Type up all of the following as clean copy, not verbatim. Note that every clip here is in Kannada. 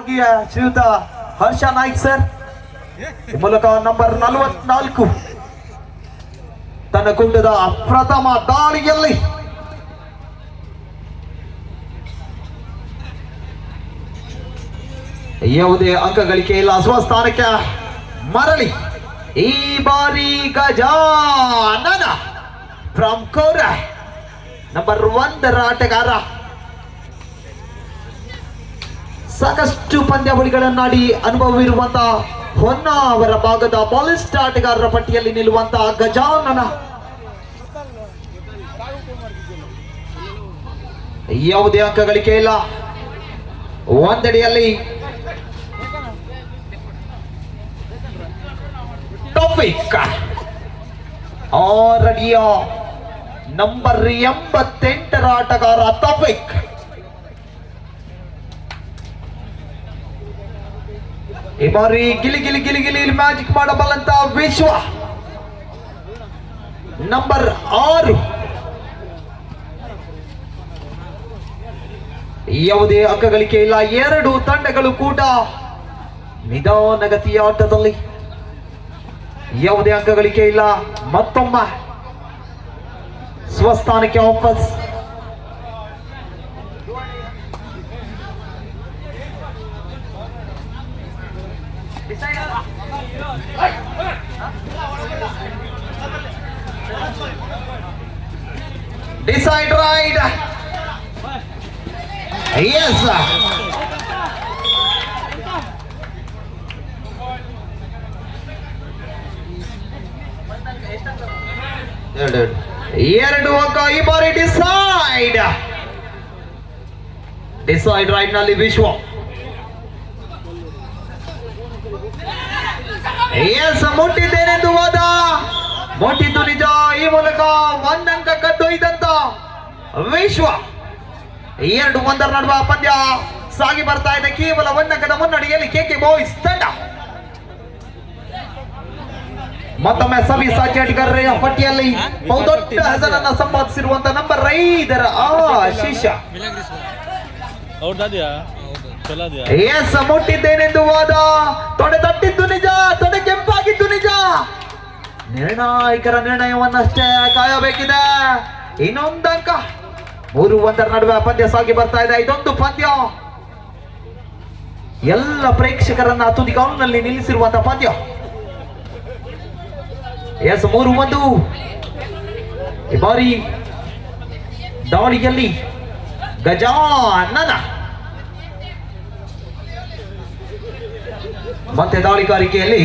ಶ್ರೀಯುತ ಹರ್ಷ ನಾಯ್ಕ್ ಸರ್ ಮೂಲಕ ನಂಬರ್ 44 ತನ್ನ ಕುಂಟದ ಪ್ರಥಮ ದಾಳಿಯಲ್ಲಿ ಯಾವುದೇ ಅಂಕ ಗಳಿಕೆ ಇಲ್ಲ. ಸ್ವಸ್ಥಾನಕ್ಕೆ ಮರಳಿ ಈ ಬಾರಿ ಗಜಾನನ ಫ್ರಮ್ ಕೋರ ನಂಬರ್ 1 ಆಟಗಾರ. ಸಾಕಷ್ಟು ಪಂದ್ಯಾವಳಿಗಳನ್ನಾಡಿ ಅನುಭವವಿರುವಂತಹ ಹೊನ್ನಾವರ ಭಾಗದ ಬಾಲಿಸ್ಟ್ ಆಟಗಾರರ ಪಟ್ಟಿಯಲ್ಲಿ ನಿಲ್ಲುವಂತಹ ಗಜಾನನ ಯಾವುದೇ ಅಂಕ ಗಳಿಕೆ ಇಲ್ಲ. ಒಂದೆಡೆಯಲ್ಲಿ ತೌಫೀಕ್, ಆರಡಿಯ ನಂಬರ್ 88 ಆಟಗಾರ ತೌಫೀಕ್. ಈ ಬಾರಿ ಗಿಲಿ ಗಿಲಿ ಗಿಲಿ ಗಿಲಿ ಮ್ಯಾಜಿಕ್ ಮಾಡಬಲ್ಲಂತ ವಿಶ್ವ ನಂಬರ್ 6. ಯಾವುದೇ ಅಂಕ ಗಳಿಕೆ ಇಲ್ಲ. ಎರಡು ತಂಡಗಳು ಕೂಡ ನಿಧಾನಗತಿಯ ಆಟದಲ್ಲಿ ಯಾವುದೇ ಅಂಕ ಗಳಿಕೆ ಇಲ್ಲ. ಮತ್ತೊಮ್ಮೆ ಸ್ವಸ್ಥಾನಕ್ಕೆ ವಾಪಸ್. Decide right. Yes. ಎರಡು ಅಂಕ ಈ ಬಾರಿ ಡಿಸೈಡ್ ರೈಟ್ ನಲ್ಲಿ ವಿಶ್ವ. ಎಸ್, ಮುಟ್ಟಿದ್ದೇನೆಂದು ಹೋದ, ಮುಟ್ಟಿದ್ದು ನಿಜ. ಈ ಮೂಲಕ 1 ಅಂಕ ಕದ್ದೊಯ್ದಂತ ವಿಶ್ವ. 2-1 ನಡುವ ಪಂದ್ಯ ಸಾಗಿ ಬರ್ತಾ ಇದೆ. ಕೇವಲ 1 ಅಂಕದ ಮುನ್ನಡೆಯಲ್ಲಿ ಕೆಕೆ ಬಾಯ್ಸ್ ತಂಡ. ಮತ್ತೊಮ್ಮೆ ಸವ್ಯಸಾಚಿ ಆಟಗಾರರ ಪಟ್ಟಿಯಲ್ಲಿ ಬಹುದೊಡ್ಡ ಹೆಸರನ್ನ ಸಂಪಾದಿಸಿರುವಂತ ನಂಬರ್ 5 ಆಶೀಷ. ಎಸ್, ಮುಟ್ಟಿದ್ದೇನೆಂದು ಹೋದ, ತೊಡೆ ತಟ್ಟಿದ್ದು ನಿಜ, ತೊಡೆ ಕೆಂಪಾಗಿದ್ದು ನಿಜ. ನಿರ್ಣಾಯಕರ ನಿರ್ಣಯವನ್ನಷ್ಟೇ ಕಾಯಬೇಕಿದೆ. ಇನ್ನೊಂದು ಅಂಕ. 3-1 ನಡುವೆ ಪಂದ್ಯ ಸಾಗಿ ಬರ್ತಾ ಇದೆ. ಇದೊಂದು ಪಂದ್ಯ ಎಲ್ಲ ಪ್ರೇಕ್ಷಕರನ್ನ ತುದಿಗಾಲಿನಲ್ಲಿ ನಿಲ್ಲಿಸಿರುವಂತಹ ಪಂದ್ಯ. ಎಸ್, 3-1 ಈ ಬಾರಿ ದಾಳಿಯಲ್ಲಿ ಗಜಾನನ. ಮತ್ತೆ ದಾಳಿಗಾರಿಕೆಯಲ್ಲಿ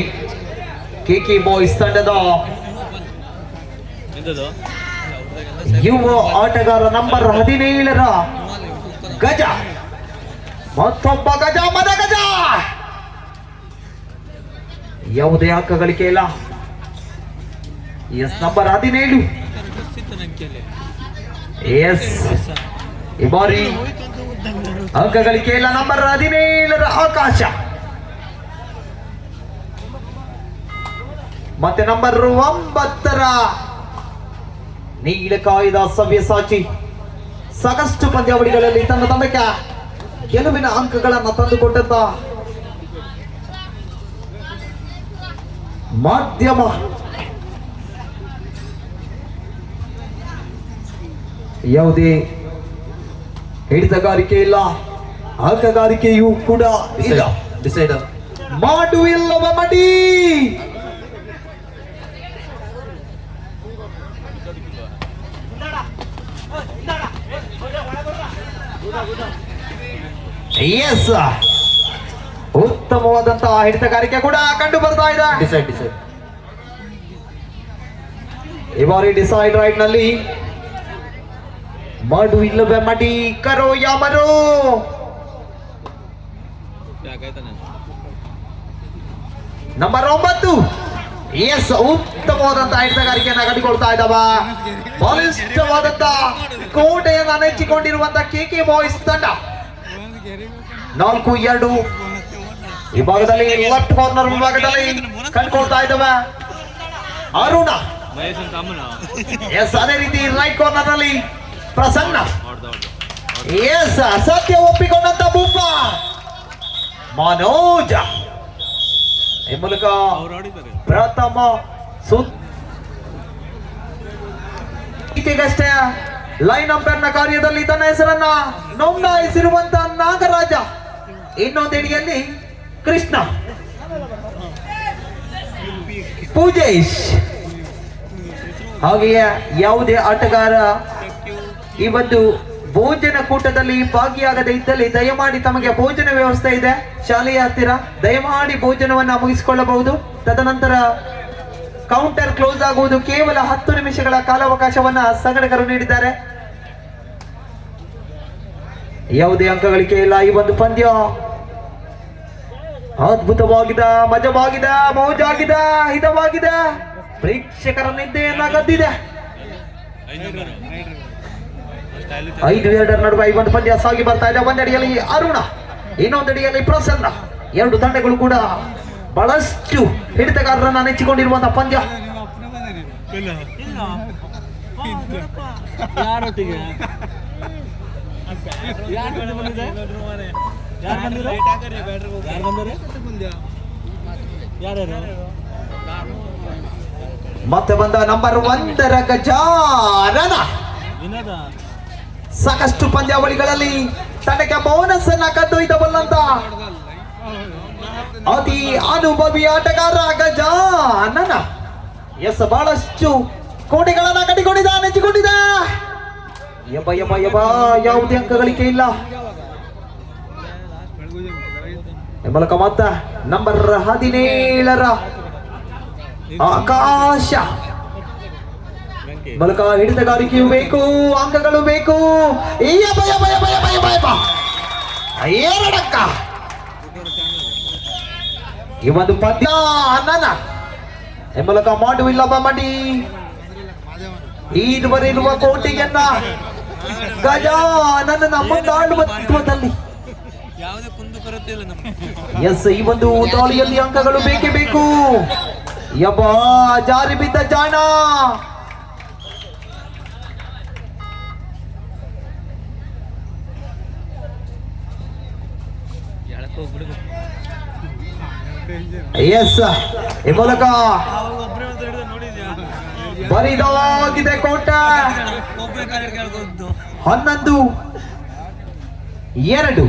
ಕೆಕೆ ಬಾಯ್ಸ್ ತಂಡದ ಯುವ ಆಟಗಾರ ನಂಬರ್ 17 ಗಜ. ಮತ್ತೊಬ್ಬ ಗಜ, ಮದ ಗಜ. ಯಾವುದೇ ಅಂಕ ಗಳಿಕೆ ಇಲ್ಲ. S, number 17. ಎಸ್, ಈ ಬಾರಿ ಅಂಕ ಗಳಿಕೆ ಇಲ್ಲ. ನಂಬರ್ 17 ಆಕಾಶ. ಮತ್ತೆ ನಂಬರ್ 9 ನೀಲಕಾಯದ ಸವ್ಯಸಾಚಿ. ಸಾಕಷ್ಟು ಪಂದ್ಯಾವಳಿಗಳಲ್ಲಿ ತನ್ನ ತಂಡಕ್ಕೆ ಗೆಲುವಿನ ಅಂಕಗಳನ್ನು ತಂದುಕೊಟ್ಟಂತ ಮಾಧ್ಯಮ. ಯಾವುದೇ ಹಿಡಿತಗಾರಿಕೆ ಇಲ್ಲ, ಅಂಕಗಾರಿಕೆಯೂ ಕೂಡ ಇಲ್ಲ. ಡಿಸೈಡರ್ ಮಾಡು ಇಲ್ಲವ ಮಡಿ. ಎಸ್, ಉತ್ತಮವಾದಂತಹ ಹಿಡಿತಗಾರಿಕೆ ಕೂಡ ಕಂಡು ಬರ್ತಾ ಇದೆ. ಡಿಸೈಡ್ ಈ ಬಾರಿ ಡಿಸೈಡ್ ರೈಟ್ ನಲ್ಲಿ ಮಾಡು ಇಲ್ಲವೇ ಮಡಿ, ಕರೋ ಯಾಮರೋ. ನಂಬರ್ 9. ಎಸ್, ಉತ್ತಮವಾದಂತಹ ಹಿಡಿತಗಾರಿಕೆಯನ್ನ ಕಂಡುಕೊಳ್ತಾ ಇದ್ದಾವ. ಬಲಿಷ್ಠವಾದಂತ ಕೋಟೆಯನ್ನು ನೆಚ್ಚಿಕೊಂಡಿರುವಂತಹ ಕೆಕೆ ಬಾಯ್ಸ್ ತಂಡ. 4-2 ಈ ಭಾಗದಲ್ಲಿ ಲೆಫ್ಟ್ ಕಾರ್ನರ್ ವಿಭಾಗದಲ್ಲಿ ಕಂಡುಕೊಳ್ತಾ ಇದ್ದಾವೆ. ಅರುಣ. ಎಸ್, ಅದೇ ರೀತಿ ರೈಟ್ ಕಾರ್ನರ್ ನಲ್ಲಿ ಪ್ರಸನ್ನ. ಎಸ್, ಸತ್ಯ ಒಪ್ಪಿಕೊಂಡಂತ ಬುಪ್ಪ. ಮನೋಜ ಈ ಮೂಲಕ ಪ್ರಥಮ ಈಗಷ್ಟೇ ಲೈನ್ ಅಂಪೈರ್ ನ ಕಾರ್ಯದಲ್ಲಿ ತನ್ನ ಹೆಸರನ್ನ ನೋಂದಾಯಿಸಿರುವಂತ ನಾಗರಾಜ, ಇನ್ನೊಂದೆಡೆಯಲ್ಲಿ ಕೃಷ್ಣ, ಪೂಜೇಶ್. ಹಾಗೆಯೇ ಯಾವುದೇ ಆಟಗಾರ ಈ ಒಂದು ಭೋಜನ ಕೂಟದಲ್ಲಿ ಭಾಗಿಯಾಗದೇ ಇದ್ದಲ್ಲಿ ದಯಮಾಡಿ ತಮಗೆ ಭೋಜನ ವ್ಯವಸ್ಥೆ ಇದೆ ಶಾಲೆಯ ಹತ್ತಿರ, ದಯಮಾಡಿ ಭೋಜನವನ್ನ ಮುಗಿಸಿಕೊಳ್ಳಬಹುದು. ತದನಂತರ ಕೌಂಟರ್ ಕ್ಲೋಸ್ ಆಗುವುದು. ಕೇವಲ 10 ನಿಮಿಷಗಳ ಕಾಲಾವಕಾಶವನ್ನ ಸಂಘಟಕರು ನೀಡಿದ್ದಾರೆ. ಯಾವುದೇ ಅಂಕಗಳಿಕೆ ಇಲ್ಲ. ಈ ಒಂದು ಪಂದ್ಯ ಅದ್ಭುತವಾಗಿದೆ, ಮಜವಾಗಿದೆ, ಮೌಜಾಗಿದೆ, ಹಿತವಾಗಿದೆ, ಪ್ರೇಕ್ಷಕರ ನಿದ್ದೆಯನ್ನ ಗದ್ದಿದೆ. 5-2 ನಡುವೆ ಈ ಒಂದು ಪಂದ್ಯ ಸಾಗಿ ಬರ್ತಾ ಇದೆ. ಒಂದಡಿಯಲ್ಲಿ ಅರುಣ, ಇನ್ನೊಂದಡಿಯಲ್ಲಿ ಪ್ರಸನ್ನ. ಎರಡು ತಂಡಗಳು ಕೂಡ ಬಹಳಷ್ಟು ಹಿಡಿತಗಾರರನ್ನ ನೆಚ್ಚಿಕೊಂಡಿರುವಂತಹ ಪಂದ್ಯ. ಮತ್ತೆ ಬಂದ ನಂಬರ್ 1 ಗಜಾನನ. ಸಾಕಷ್ಟು ಪಂದ್ಯಾವಳಿಗಳಲ್ಲಿ ತಂಡಕ್ಕೆ ಬೋನಸ್ ಅನ್ನ ಕದ್ದೊಯ್ದಬಲ್ಲಂತ ಅತಿ ಅನುಭವಿ ಆಟಗಾರ ಗಜಾನನ. ಎಸ್, ಬಹಳಷ್ಟು ಕೋಟಿಗಳನ್ನ ಕಟ್ಟಿಕೊಂಡಿದ್ದ, ನೆಚ್ಚಿಕೊಂಡಿದ್ದ. ಯಬ್ಬ ಯಬ್ಬ ಯಬ್ಬ, ಯಾವುದೇ ಅಂಕಗಳಿಕೆ ಇಲ್ಲ. ಮೂಲಕ ಮತ್ತ ನಂಬರ್ 17 ಆಕಾಶ. ಮೂಲಕ ಹಿಡಿತಗಾರಿಕೆಯು ಬೇಕು, ಅಂಕಗಳು ಬೇಕು. ಎರಡಕ್ಕ ಈ ಒಂದು ಪದ್ಯ ನನ್ನ ಮೂಲಕ ಮಾಡುವಿಲ್ಲ ಮಡಿ. ಇದುವರೆರುವ ಕೋಟಿಯನ್ನ ಗಜಾನನ ಮುಂದಾಳುವತ್ವದಲ್ಲಿ ಎಸ್, ಈ ಒಂದು ದಾಳಿಯಲ್ಲಿ ಅಂಕಗಳು ಬೇಕೇ ಬೇಕು. ಯಬ್ಬ, ಜಾರಿ ಬಿದ್ದ ಜಾಣ. ಎಸ್, ಈ ಮೂಲಕ ಬರಿದಾಗಿದೆ ಕೋಟ. 11-2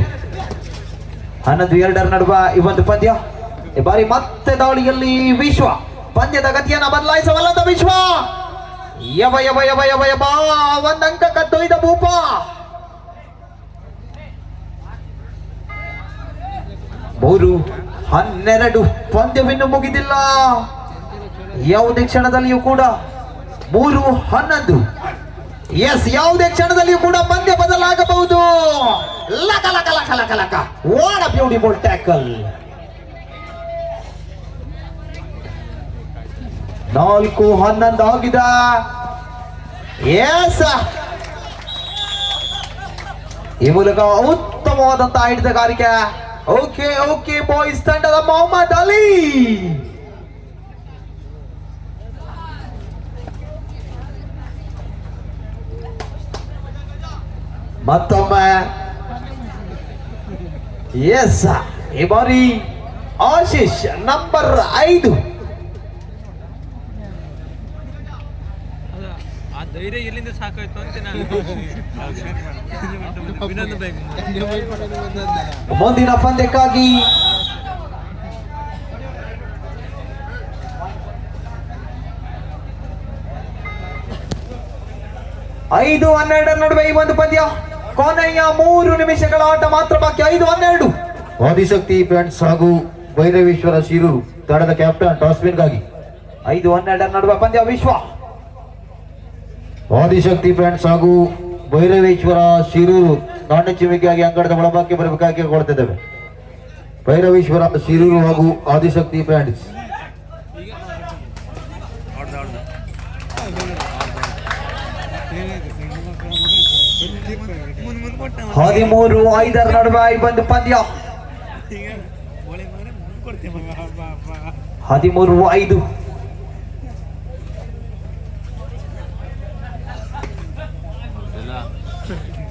ನಡುವೆ ಈ ಒಂದು ಪಂದ್ಯ. ಈ ಬಾರಿ ಮತ್ತೆ ದಾಳಿಯಲ್ಲಿ ವಿಶ್ವ. ಪಂದ್ಯದ ಗತಿಯನ್ನ ಬದಲಾಯಿಸಬಲ್ಲದ ವಿಶ್ವ. ಯವ ಯವ ಯವ ಯವ ಯವ, ಒಂದಂಕ ಕದ್ದೊಯ್ದ ಭೂಪ. ಮೂರು 12 ಪಂದ್ಯವಿನ್ನು ಮುಗಿದಿಲ್ಲ. ಯಾವುದೇ ಕ್ಷಣದಲ್ಲಿಯೂ ಕೂಡ 3-11. ಎಸ್, ಯಾವುದೇ ಕ್ಷಣದಲ್ಲಿಯೂ ಕೂಡ ಪಂದ್ಯ ಬದಲಾಗಬಹುದು. ಲಕ ಲಕ ಲಕ ಲಕ ಲಕ, ವಾಟ್ ಅ ಬ್ಯೂಟಿಫುಲ್ ಟ್ಯಾಕಲ್. 4-11 ಆಗಿದೆ. ಎಸ್, ಈ ಮೂಲಕ ಉತ್ತಮವಾದಂತಹ ಹಿಡಿತಗಾರಿಕೆ. ಓಕೆ ಓಕೆ ಬಾಯ್ಸ್ ತಂಡದ ಮೊಹಮ್ಮದ್ ಅಲಿ. ಮತ್ತೊಮ್ಮೆ ಎಸ್, ಈ ಬಾರಿ ಆಶೀಶ್ ನಂಬರ್ 5. ಧೈರ್ಯ ಎಲ್ಲಿಂದ ಸಾಕಾಯ್ತು ಅಂತ ನಾನು ಮುಂದಿನ ಪಂದ್ಯಕ್ಕಾಗಿ ಐದು 12 ನಡುವೆ ಈ ಒಂದು ಪಂದ್ಯ. ಕೊನೆಯ 3 ನಿಮಿಷಗಳ ಆಟ ಮಾತ್ರ ಬಾಕಿ. 5-12. ಆದಿಶಕ್ತಿ ಫ್ರೆಂಡ್ಸ್ ಹಾಗೂ ಭೈರವೇಶ್ವರ ಶಿರೂರು ತಂಡದ ಕ್ಯಾಪ್ಟನ್ ಟಾಸ್ವಿನ್ಗಾಗಿ 5-12 ನಡುವೆ ಪಂದ್ಯ. ವಿಶ್ವ ಆದಿಶಕ್ತಿ ಫ್ರೆಂಡ್ಸ್ ಹಾಗೂ ಭೈರವೇಶ್ವರ ಶಿರೂರು ನಾಣ್ಯ ಚಿಮಿಕೆಯಾಗಿ ಅಂಗಡದ ಒಳಭಾಗಕ್ಕೆ ಬರಬೇಕಾಗಿ ಕೊಡ್ತಿದ್ದೇವೆ. ಭೈರವೇಶ್ವರ ಶಿರೂರು ಹಾಗೂ ಆದಿಶಕ್ತಿ ಫ್ರೆಂಡ್ಸ್. 13-5 ನಡುವೆ ಈ ಒಂದು ಪಂದ್ಯ. 13-5.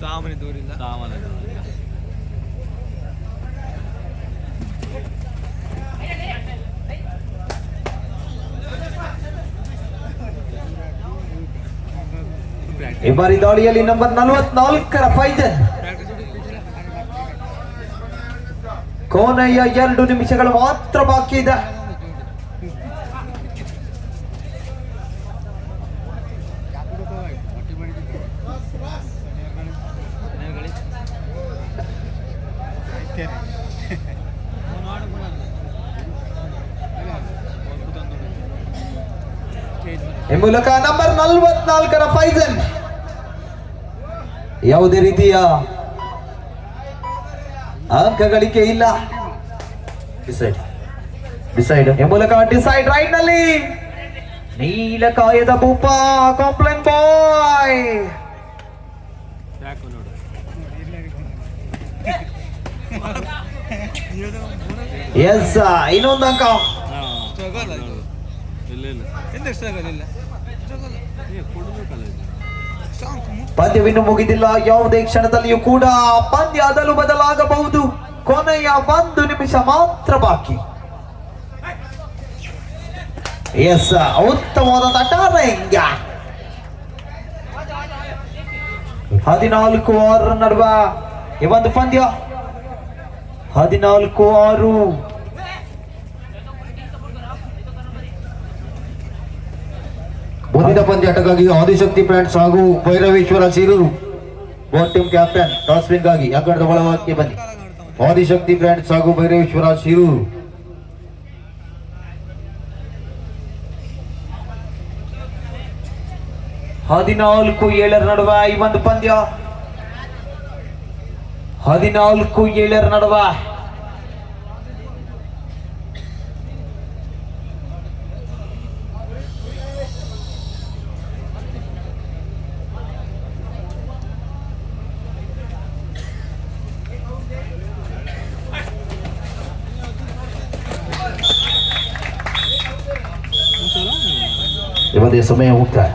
ಸಾಮಾನ್ಯ ದೂರಿಲ್ಲ. ಈ ಬಾರಿ ದಾಳಿಯಲ್ಲಿ ನಂಬರ್ 44ರ ಫೈಜನ್. ಕೊನೆಯ 2 ನಿಮಿಷಗಳು ಮಾತ್ರ ಬಾಕಿ ಇದೆ. ಈ ಮೂಲಕ ನಂಬರ್ 44ರ ಫೈಜನ್ ಯಾವುದೇ ರೀತಿಯ ಅಂಕ ಗಳಿಕೆ ಇಲ್ಲ. ಡಿಸೈಡ್ ಈ ಮೂಲಕ ಡಿಸೈಡ್ ರೈಡ್ ನಲ್ಲಿ ನೀಲಕಾಯದ ಭೂಪ ಕಾಂಪ್ಲೇನ್ ಬಾಯ್. ಸಾಕು ನೋಡು. ಎಸ್, ಇನ್ನೊಂದು ಅಂಕ. ಪಂದ್ಯವಿನ್ನು ಮುಗಿದಿಲ್ಲ. ಯಾವುದೇ ಕ್ಷಣದಲ್ಲಿಯೂ ಕೂಡ ಪಂದ್ಯ ಅದಲು ಬದಲಾಗಬಹುದು. ಕೊನೆಯ 1 ನಿಮಿಷ ಮಾತ್ರ ಬಾಕಿ. ಎಸ್, ಉತ್ತಮವಾದ ತಟಾರಂಗ. 14-6 ನಡುವ ಈ ಒಂದು ಪಂದ್ಯ. 14-6. ಮುಂದಿನ ಪಂದ್ಯಾಟಕ್ಕಾಗಿ ಆದಿಶಕ್ತಿ ಫ್ರೆಂಡ್ಸ್ ಹಾಗೂ Bhairaveshwara Shirur boat team captain toss ವಿನ್ ಗಾಗಿ ಅಂಗಣದ ಒಳಭಾಗಕ್ಕೆ ಬನ್ನಿ. ಆದಿಶಕ್ತಿ ಫ್ರೆಂಡ್ಸ್ ಹಾಗೂ ಭೈರವೇಶ್ವರ ಶಿರೂರು. ಹದಿನಾಲ್ಕು 7 ನಡುವ ಈ ಒಂದು ಪಂದ್ಯ. 14-7 ನಡುವ ಈ ಸಮಯ ಮುಕ್ತಾಯ.